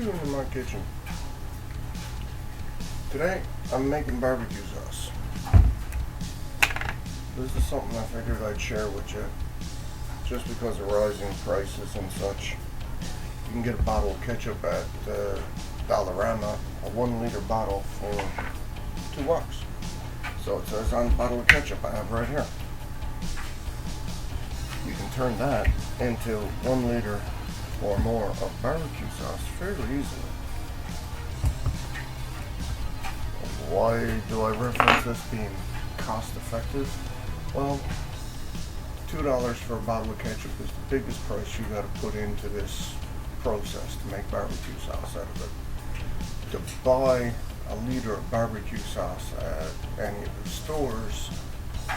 doing in my kitchen? Today, I'm making barbecue sauce. This is something I figured I'd share with you, just because of rising prices and such. You can get a bottle of ketchup at Dollarama, a 1 liter bottle for $2. So it says on the bottle of ketchup I have right here. You can turn that into 1 liter or more of barbecue sauce fairly easily. Why do I reference this being cost effective? Well, $2 for a bottle of ketchup is the biggest price you got to put into this process to make barbecue sauce out of it. To buy a liter of barbecue sauce at any of the stores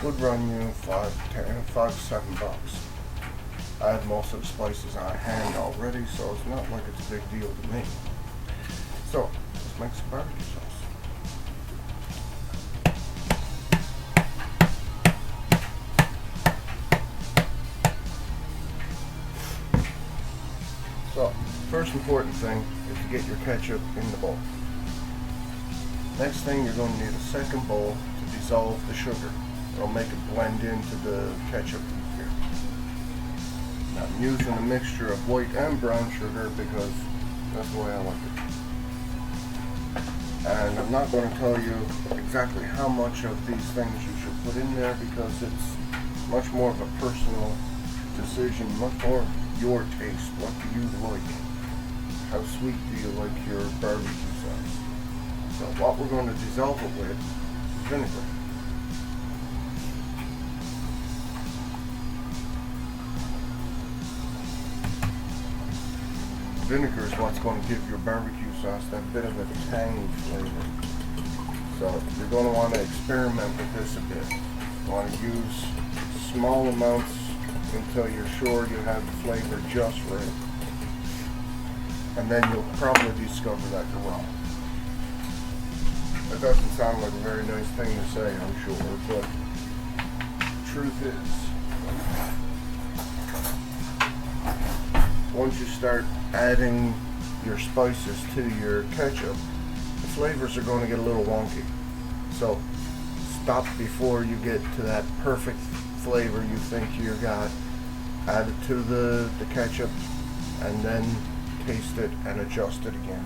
would run you $5 to $7. I have most of the spices on hand already, so it's not like it's a big deal to me. So, let's make some barbecue sauce. So, first important thing is to get your ketchup in the bowl. Next thing, you're going to need a second bowl to dissolve the sugar. It'll make it blend into the ketchup here. Now, I'm using a mixture of white and brown sugar because that's the way I like it. And I'm not going to tell you exactly how much of these things you should put in there because it's much more of a personal decision, much more your taste. What do you like? How sweet do you like your barbecue sauce? So what we're going to dissolve it with is vinegar. Vinegar is what's going to give your barbecue sauce that bit of a tangy flavor. So you're going to want to experiment with this a bit. You want to use small amounts until you're sure you have the flavor just right. And then you'll probably discover that you're wrong. That doesn't sound like a very nice thing to say, I'm sure, but the truth is, once you start adding your spices to your ketchup, the flavors are going to get a little wonky. So stop before you get to that perfect flavor you think you got. Add it to the ketchup and then taste it and adjust it again.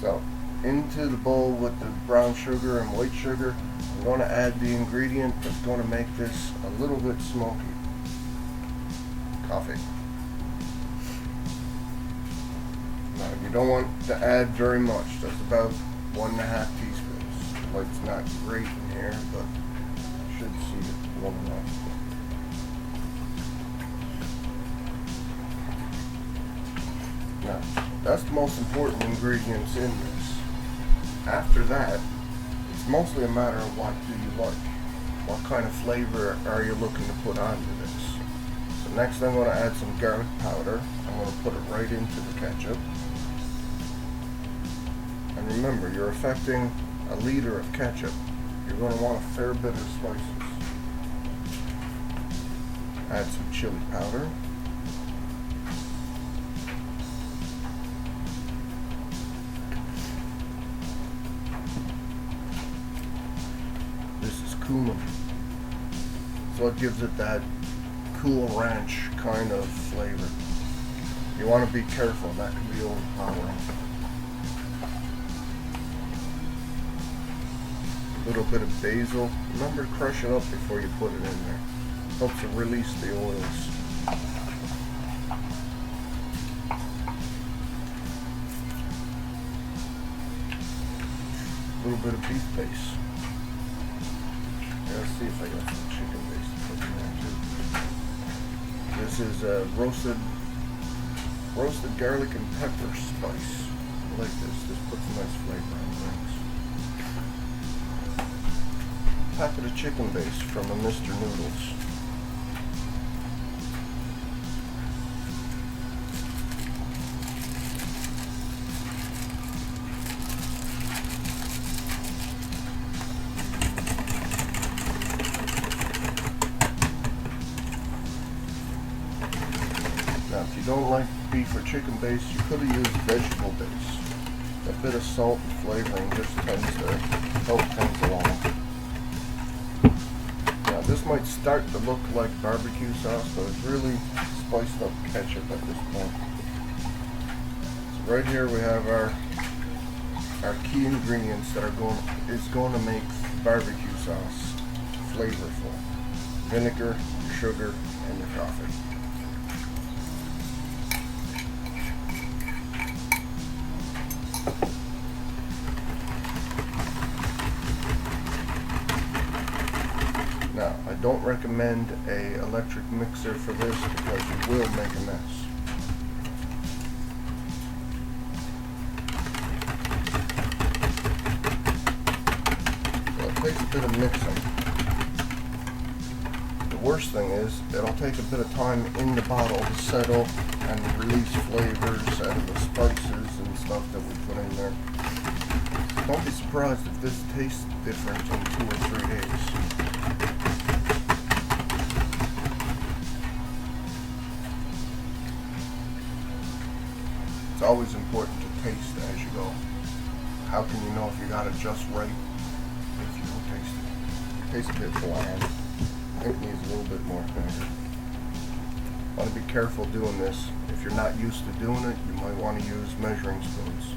So into the bowl with the brown sugar and white sugar, I'm going to add the ingredient that's going to make this a little bit smoky. Coffee. Now you don't want to add very much, that's about 1.5 teaspoons. The light's not great in here, but you should see it well enough. Now, that's the most important ingredients in this. After that, it's mostly a matter of what do you like. What kind of flavor are you looking to put onto this? So next I'm going to add some garlic powder. I'm going to put it right into the ketchup. And remember, you're affecting a liter of ketchup. You're going to want a fair bit of spices. Add some chili powder. This is cumin. So it gives it that Cool Ranch kind of flavor. You want to be careful, that can be overpowering. A little bit of basil. Remember to crush it up before you put it in there. Helps to release the oils. A little bit of beef base. Let's see if I got some chicken base to put in there too. This is roasted garlic and pepper spice. I like this. This puts a nice flavor on things. Packet of chicken base from a Mr. Noodles. Now, if you don't like beef or chicken base, you could have used vegetable base. A bit of salt and flavoring just tends to help things along. Now this might start to look like barbecue sauce, but it's really spiced up ketchup at this point. So right here we have our key ingredients that is going to make barbecue sauce flavorful. Vinegar, sugar, and your coffee. Now, I don't recommend an electric mixer for this because you will make a mess. So it takes a bit of mixing. The worst thing is it'll take a bit of time in the bottle to settle and release flavors and the spices and stuff that we put in there. Don't be surprised if this tastes different in 2 or 3 days. It's always important to taste as you go. How can you know if you got it just right if you don't taste it? It tastes a bit bland. I think it needs a little bit more vinegar. Want to be careful doing this. If you're not used to doing it, you might want to use measuring spoons.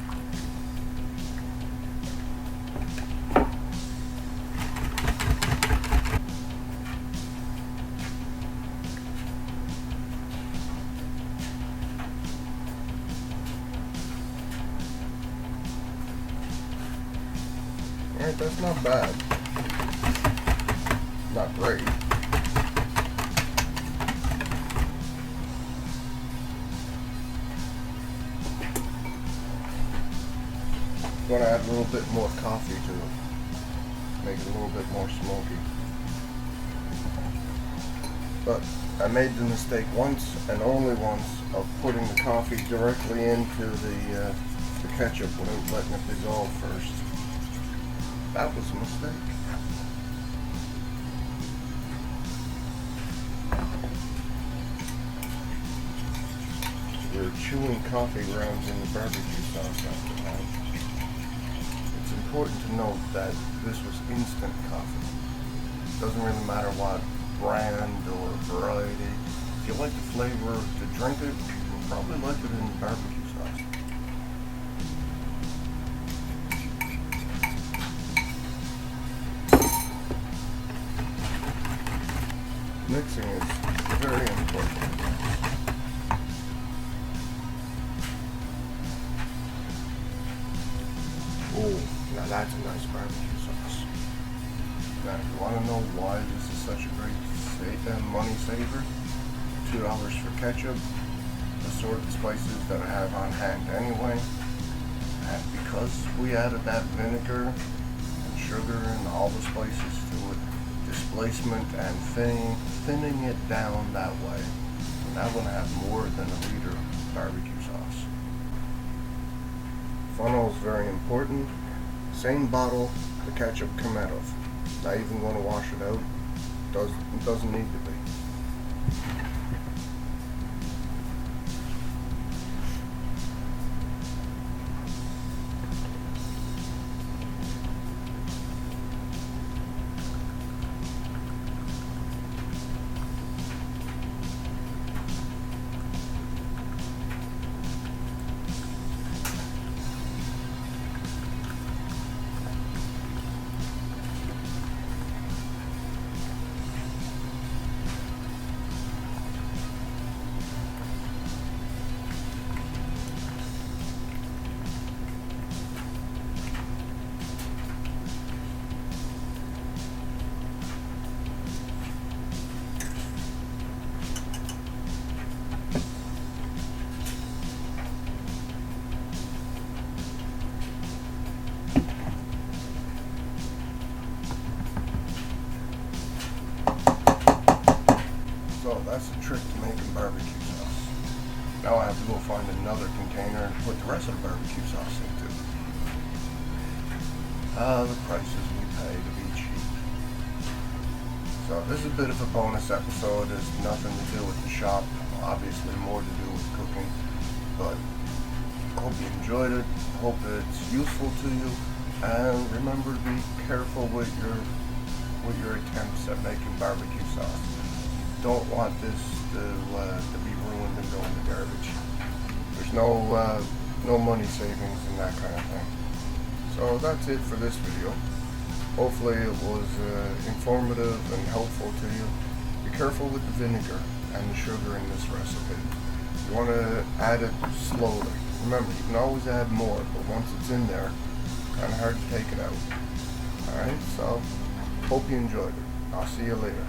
Alright, that's not bad. Not great. Going to add a little bit more coffee to it. Make it a little bit more smoky. But I made the mistake once and only once of putting the coffee directly into the ketchup without letting it dissolve first. That was a mistake. We're chewing coffee grounds in the barbecue sauce after that. It's important to note that this was instant coffee. Doesn't really matter what brand or variety. If you like the flavor to drink it, you'll probably like it in barbecue sauce. Mixing is very important. Oh, now that's a nice barbecue sauce. Now, if you want to know why this is such a great money saver, $2 for ketchup, assorted spices that I have on hand anyway, and because we added that vinegar and sugar and all the spices to it, displacement and thinning it down that way, we're now going to have more than a liter of barbecue sauce. Funnel is very important. Same bottle the ketchup came out of. Not even going to wash it out. It doesn't need to be. So that's the trick to making barbecue sauce. Now I have to go find another container and put the rest of the barbecue sauce into. The prices we pay to be cheap. So this is a bit of a bonus episode. There's nothing to do with the shop. Obviously more to do with cooking. But hope you enjoyed it. Hope it's useful to you. And remember to be careful with your attempts at making barbecue sauce. Don't want this to be ruined and go in the garbage. There's no money savings and that kind of thing. So that's it for this video. Hopefully it was informative and helpful to you. Be careful with the vinegar and the sugar in this recipe. You want to add it slowly. Remember, you can always add more, but once it's in there, kind of hard to take it out. Alright, so hope you enjoyed it. I'll see you later.